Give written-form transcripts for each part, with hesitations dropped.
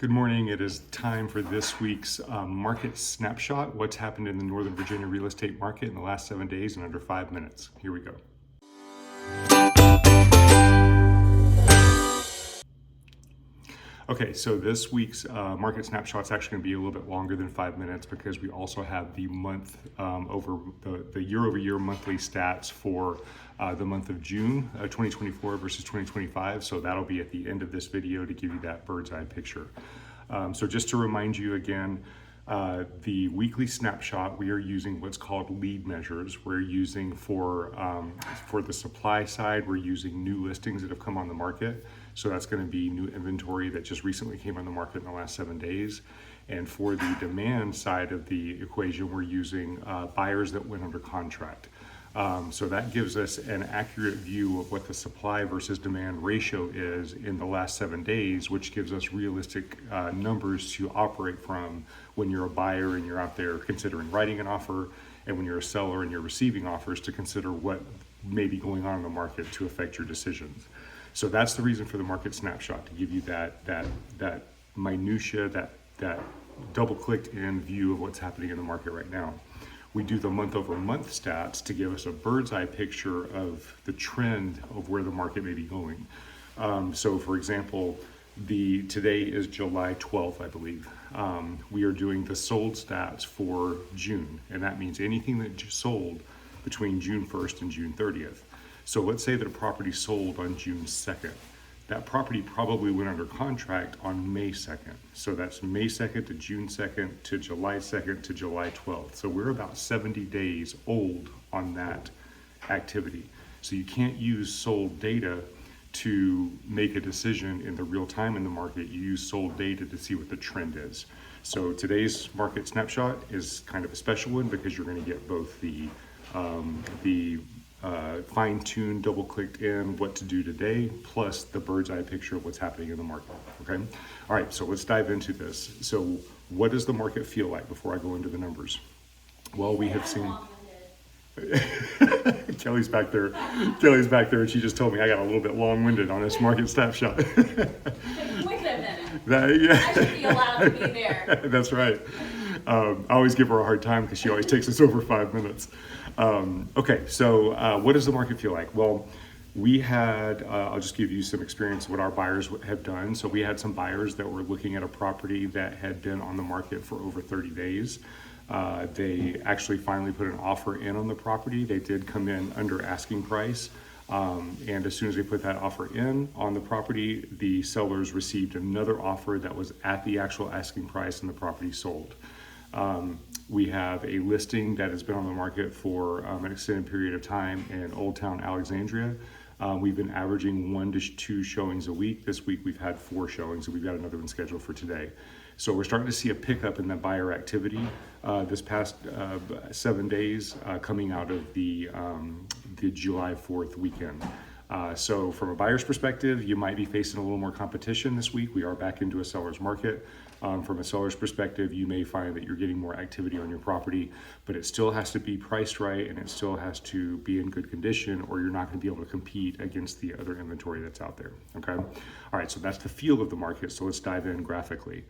Good morning. It is time for this week's market snapshot. What's happened in the Northern Virginia real estate market in the last 7 days in under 5 minutes. Here we go. Okay, so this week's market snapshot is actually going to be a little bit longer than 5 minutes because we also have the month over the year-over-year monthly stats for the month of June 2024 versus 2025. So that'll be at the end of this video to give you that bird's eye picture. So just to remind you again, the weekly snapshot, we are using what's called lead measures. We're using for the supply side, we're using new listings that have come on the market. So that's going to be new inventory that just recently came on the market in the last 7 days. And for the demand side of the equation, we're using buyers that went under contract. So that gives us an accurate view of what the supply versus demand ratio is in the last 7 days, which gives us realistic numbers to operate from when you're a buyer and you're out there considering writing an offer, and when you're a seller and you're receiving offers to consider what may be going on in the market to affect your decisions. So that's the reason for the market snapshot, to give you that minutia, that double-clicked in view of what's happening in the market right now. We do the month-over-month stats to give us a bird's eye picture of the trend of where the market may be going. So for example, today is July 12th, I believe. We are doing the sold stats for June, and that means anything that sold between June 1st and June 30th. So let's say that a property sold on June 2nd. That property probably went under contract on May 2nd. So that's May 2nd to June 2nd to July 2nd to July 12th. So we're about 70 days old on that activity. So you can't use sold data to make a decision in the real time in the market. You use sold data to see what the trend is. So today's market snapshot is kind of a special one because you're going to get both the fine-tuned, double-clicked in what to do today, plus the bird's eye picture of what's happening in the market, okay? All right, so let's dive into this. So what does the market feel like before I go into the numbers? Well, we have seen... Kelly's back there, and she just told me I got a little bit long-winded on this market snapshot. Wait a minute. Yeah. I should be allowed to be there. That's right. I always give her a hard time because she always takes us over 5 minutes. Okay, so what does the market feel like? Well, we had, I'll just give you some experience of what our buyers have done. So we had some buyers that were looking at a property that had been on the market for over 30 days. They actually finally put an offer in on the property. They did come in under asking price. And as soon as they put that offer in on the property, the sellers received another offer that was at the actual asking price, and the property sold. We have a listing that has been on the market for an extended period of time in Old Town Alexandria. We've been averaging 1 to 2 showings a week. This week we've had 4 showings, and we've got another one scheduled for today. So we're starting to see a pickup in the buyer activity this past 7 days coming out of the July 4th weekend. So from a buyer's perspective, you might be facing a little more competition this week. We are back into a seller's market. From a seller's perspective, you may find that you're getting more activity on your property, but it still has to be priced right, and it still has to be in good condition, or you're not going to be able to compete against the other inventory that's out there, okay? All right, so that's the feel of the market, so let's dive in graphically.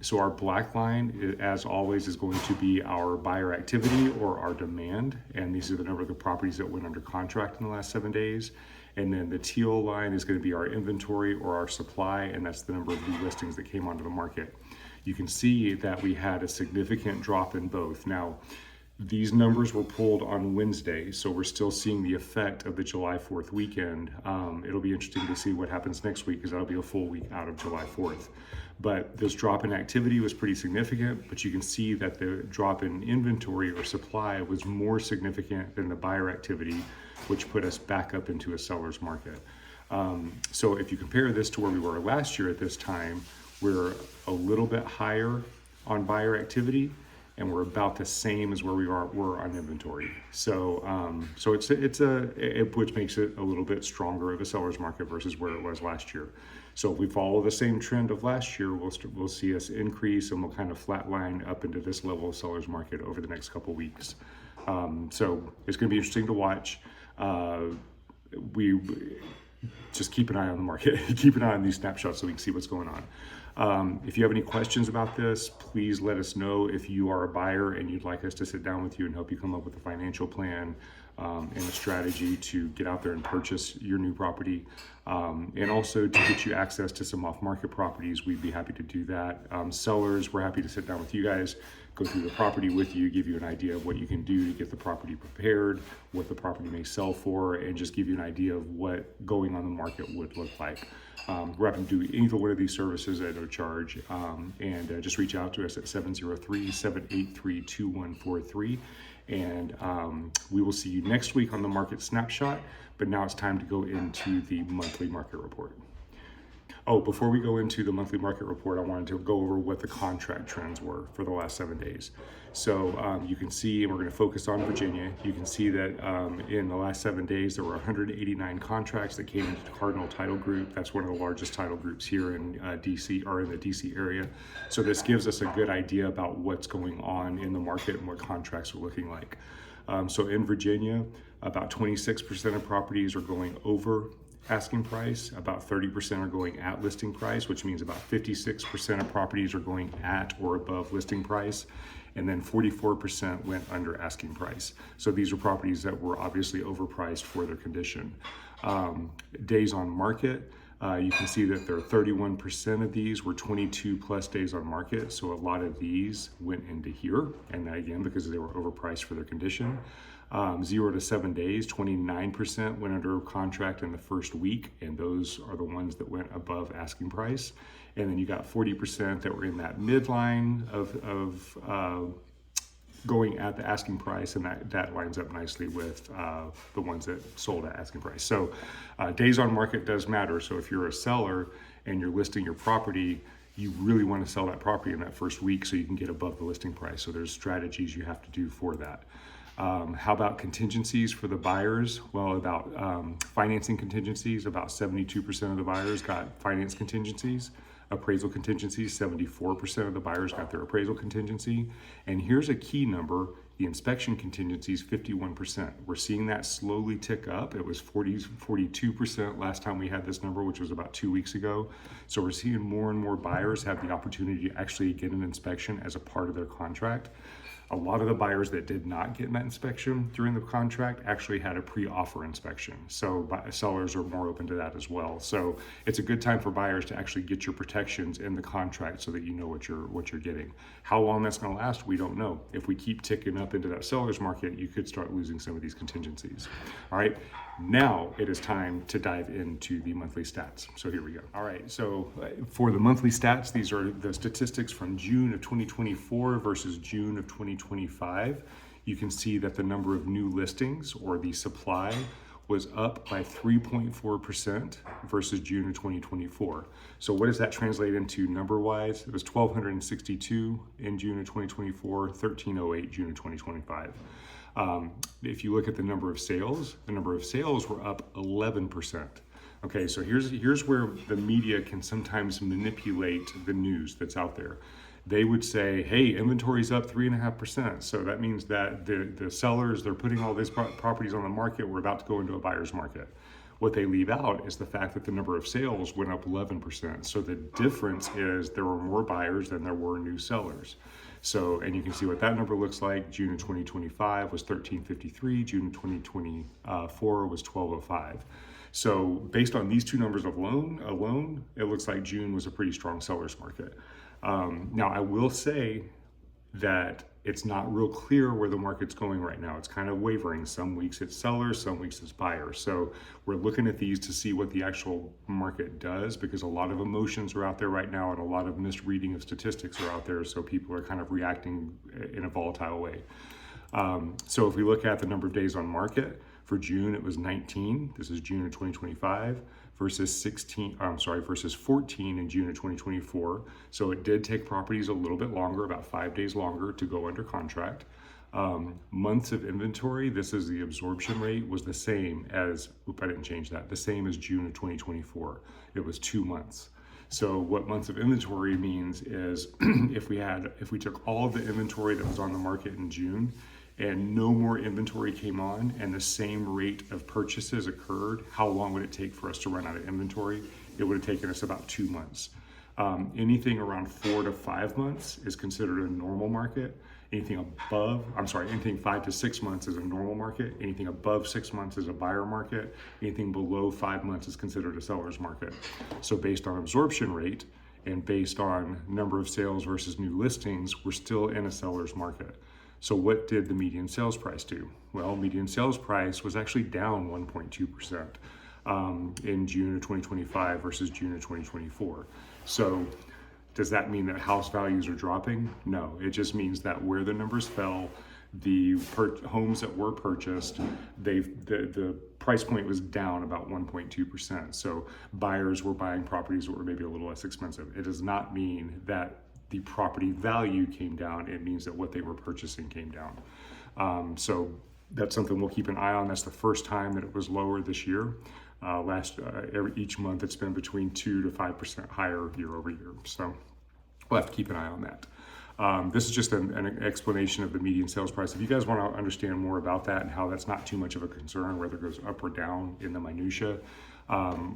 So our black line, as always, is going to be our buyer activity or our demand, and these are the number of the properties that went under contract in the last 7 days. And then the teal line is going to be our inventory or our supply, and that's the number of new listings that came onto the market. You can see that we had a significant drop in both. Now, these numbers were pulled on Wednesday, so we're still seeing the effect of the July 4th weekend. It'll be interesting to see what happens next week because that'll be a full week out of July 4th. But this drop in activity was pretty significant, but you can see that the drop in inventory or supply was more significant than the buyer activity, which put us back up into a seller's market. So if you compare this to where we were last year at this time, we're a little bit higher on buyer activity, and we're about the same as where we were on inventory. So which makes it a little bit stronger of a seller's market versus where it was last year. So if we follow the same trend of last year, we'll see us increase, and we'll kind of flatline up into this level of seller's market over the next couple weeks. So it's going to be interesting to watch. We just keep an eye on the market, keep an eye on these snapshots so we can see what's going on. If you have any questions about this, please let us know. If you are a buyer and you'd like us to sit down with you and help you come up with a financial plan and a strategy to get out there and purchase your new property, and also to get you access to some off-market properties, we'd be happy to do that. Sellers, we're happy to sit down with you guys, go through the property with you, give you an idea of what you can do to get the property prepared, what the property may sell for, and just give you an idea of what going on the market would look like. We're happy to do either one of these services at no charge, and just reach out to us at 703-783-2143, and we will see you next week on the Market Snapshot, but now it's time to go into the monthly market report. Oh, before we go into the monthly market report, I wanted to go over what the contract trends were for the last 7 days. So you can see, and we're going to focus on Virginia, you can see that in the last 7 days, there were 189 contracts that came into Cardinal Title Group. That's one of the largest title groups here in DC, or in the DC area. So this gives us a good idea about what's going on in the market and what contracts are looking like. So in Virginia, about 26% of properties are going over asking price, about 30% are going at listing price, which means about 56% of properties are going at or above listing price, and then 44% went under asking price. So these are properties that were obviously overpriced for their condition. Days on market, you can see that there are 31% of these were 22 plus days on market. So a lot of these went into here, and again, because they were overpriced for their condition. 0 to 7 days, 29% went under contract in the first week, and those are the ones that went above asking price. And then you got 40% that were in that midline of going at the asking price, and that lines up nicely with the ones that sold at asking price. So days on market does matter. So if you're a seller and you're listing your property, you really want to sell that property in that first week so you can get above the listing price. So there's strategies you have to do for that. How about contingencies for the buyers? Well, about financing contingencies, about 72% of the buyers got finance contingencies. Appraisal contingencies, 74% of the buyers got their appraisal contingency. And here's a key number, the inspection contingencies, 51%. We're seeing that slowly tick up. It was 42% last time we had this number, which was about 2 weeks ago. So we're seeing more and more buyers have the opportunity to actually get an inspection as a part of their contract. A lot of the buyers that did not get that inspection during the contract actually had a pre-offer inspection. So sellers are more open to that as well. So it's a good time for buyers to actually get your protections in the contract so that you know what you're getting. How long that's going to last, we don't know. If we keep ticking up into that seller's market, you could start losing some of these contingencies. All right, now it is time to dive into the monthly stats. So here we go. All right, so for the monthly stats, these are the statistics from June of 2024 versus June of 2025. You can see that the number of new listings, or the supply, was up by 3.4% versus June of 2024. So what does that translate into number-wise? It was 1,262 in June of 2024, 1,308 June of 2025. If you look at the number of sales were up 11%. Okay, so here's where the media can sometimes manipulate the news that's out there. They would say, hey, inventory's up 3.5%. So that means that the sellers, they're putting all these properties on the market. We're about to go into a buyer's market. What they leave out is the fact that the number of sales went up 11%. So the difference is there were more buyers than there were new sellers. So, and you can see what that number looks like. June of 2025 was 1,353. June of 2024 was 1,205. So based on these two numbers alone, it looks like June was a pretty strong seller's market. Now, I will say that it's not real clear where the market's going right now. It's kind of wavering. Some weeks it's sellers, some weeks it's buyers. So we're looking at these to see what the actual market does, because a lot of emotions are out there right now and a lot of misreading of statistics are out there. So people are kind of reacting in a volatile way. So if we look at the number of days on market, for June, it was 19. This is June of 2025 versus 14 in June of 2024. So it did take properties a little bit longer, about 5 days longer to go under contract. Months of inventory, this is the absorption rate, was the same as, I didn't change that, the same as June of 2024. It was 2 months. So what months of inventory means is if we took all of the inventory that was on the market in June and no more inventory came on and the same rate of purchases occurred, how long would it take for us to run out of inventory? It would have taken us about 2 months. Anything around 4 to 5 months is considered a normal market. Anything 5 to 6 months is a normal market. Anything above 6 months is a buyer market. Anything below 5 months is considered a seller's market. So based on absorption rate and based on number of sales versus new listings, we're still in a seller's market. So what did the median sales price do? Well, median sales price was actually down 1.2% in June of 2025 versus June of 2024. So does that mean that house values are dropping? No, it just means that where the numbers fell, the homes that were purchased, the price point was down about 1.2%. So buyers were buying properties that were maybe a little less expensive. It does not mean that the property value came down. It means that what they were purchasing came down. So that's something we'll keep an eye on. That's the first time that it was lower this year. Each month it's been between 2 to 5% higher year over year. So we'll have to keep an eye on that. This is just an explanation of the median sales price. If you guys want to understand more about that and how that's not too much of a concern, whether it goes up or down in the minutia,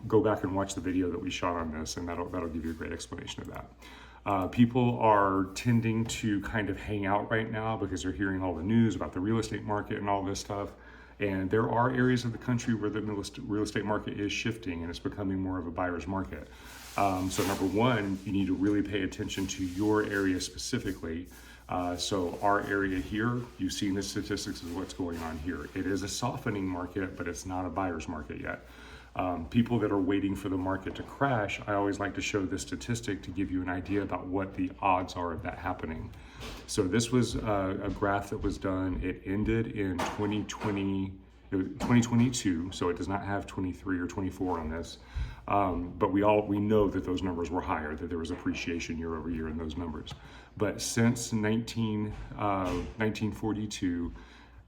go back and watch the video that we shot on this, and that'll give you a great explanation of that. People are tending to kind of hang out right now because they're hearing all the news about the real estate market and all this stuff. And there are areas of the country where the real estate market is shifting and it's becoming more of a buyer's market. So number one, you need to really pay attention to your area specifically. So our area here, you've seen the statistics of what's going on here. It is a softening market, but it's not a buyer's market yet. People that are waiting for the market to crash, I always like to show this statistic to give you an idea about what the odds are of that happening. So this was a graph that was done. It ended in 2022, so it does not have 23 or 24 on this. But we know that those numbers were higher, that there was appreciation year over year in those numbers. But since 1942,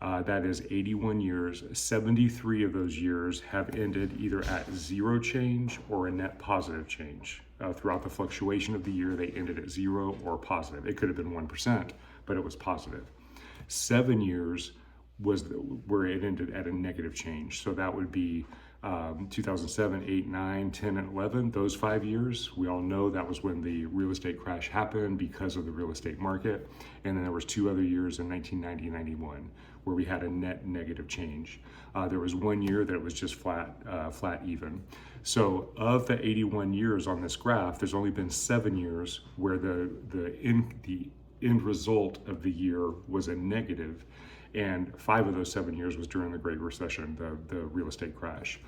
that is 81 years, 73 of those years have ended either at zero change or a net positive change. Throughout the fluctuation of the year, they ended at zero or positive. It could have been 1%, but it was positive. 7 years was where it ended at a negative change. So that would be 2007, 8, 9, 10, and 11. Those 5 years, we all know that was when the real estate crash happened because of the real estate market. And then there was 2 other years in 1990 and 91 where we had a net negative change. There was 1 year that it was just flat even. So of the 81 years on this graph, there's only been 7 years where the end result of the year was a negative. And 5 of those 7 years was during the Great Recession, the real estate crash.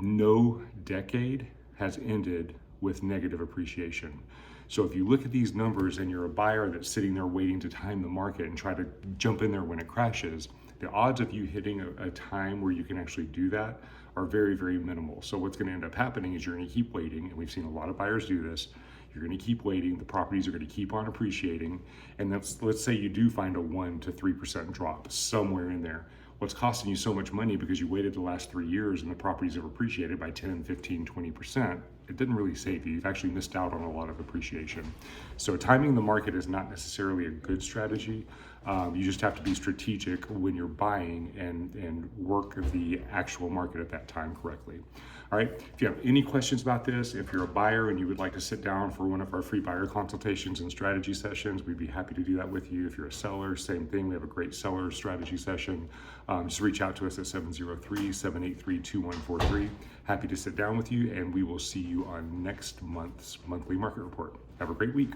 No decade has ended with negative appreciation. So if you look at these numbers and you're a buyer that's sitting there waiting to time the market and try to jump in there when it crashes, the odds of you hitting a time where you can actually do that are very, very minimal. So what's going to end up happening is you're going to keep waiting, and we've seen a lot of buyers do this. You're going to keep waiting. The properties are going to keep on appreciating. And let's say you do find a 1 to 3% drop somewhere in there. What's costing you so much money because you waited the last 3 years and the properties have appreciated by 10, 15, 20%. It didn't really save you. You've actually missed out on a lot of appreciation. So timing the market is not necessarily a good strategy. You just have to be strategic when you're buying and work the actual market at that time correctly. All right, if you have any questions about this, if you're a buyer and you would like to sit down for one of our free buyer consultations and strategy sessions, we'd be happy to do that with you. If you're a seller, same thing. We have a great seller strategy session. Just reach out to us at 703-783-2143. Happy to sit down with you, and we will see you on next month's monthly market report. Have a great week.